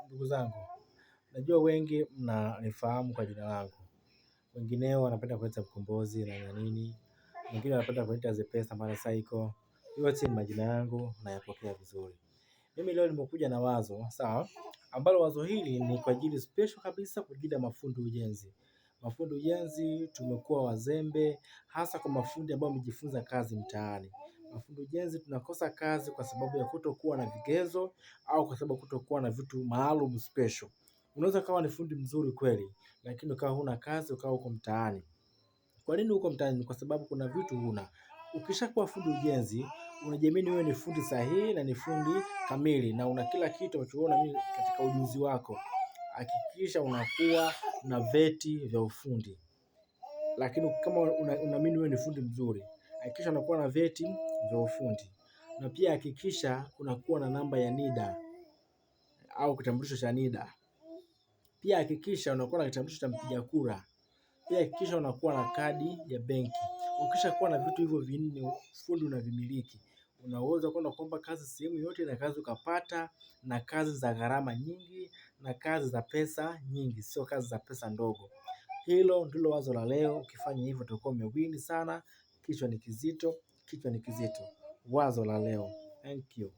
Ndugu zangu, najua wengi mnanifahamu kwa jina langu. Wengineo wanapenda kuita Mkombozi na nini. Wengine wanapenda kuita Zepesa mara Saiko. Yote ni majina yangu nayapokea vizuri. Mimi leo nimekuja na wazo, sawa? Ambalo wazo hili ni kwa ajili special kabisa kwa ajili ya mafundi ujenzi. Mafundi ujenzi tumekuwa wazembe, hasa kwa mafundi ambao wamejifunza kazi mtaani. Mafundi ujenzi tunakosa kazi kwa sababu ya kutokuwa na vigezo au kwa sababu kutokuwa na vitu maalum special. Unaweza kawa ni fundi mzuri kweli, lakini ukawa huna kazi, ukawa uko mtaani. Kwa nini uko mtaani? Kwa sababu kuna vitu huna. Ukishakuwa fundi ujenzi, unajiamini wewe ni fundi sahihi na ni fundi kamili na una kila kitu unachoona mimi katika ujuzi wako. Hakikisha unakuwa na vyeti vya ufundi. Lakini kama unaamini wewe ni fundi mzuri, hakikisha unakuwa na vyeti vya ufundi. Na pia hakikisha unakuwa na namba ya NIDA au kitambulisho cha NIDA. Pia hakikisha unakuwa na kitambulisho cha mpiga kura. Pia hakikisha unakuwa na kadi ya benki. Ukishakuwa na vitu hivyo vinne fundi unavimiliki, unaweza kwenda kuomba kazi sehemu yote na kazi ukapata, na kazi za gharama nyingi na kazi za pesa nyingi, sio kazi za pesa ndogo. Hilo ndilo wazo la leo. Ukifanya hivyo utakuwa umewini sana. Kichwa ni kizito, kichwa ni kizito. Wazo la leo. Thank you.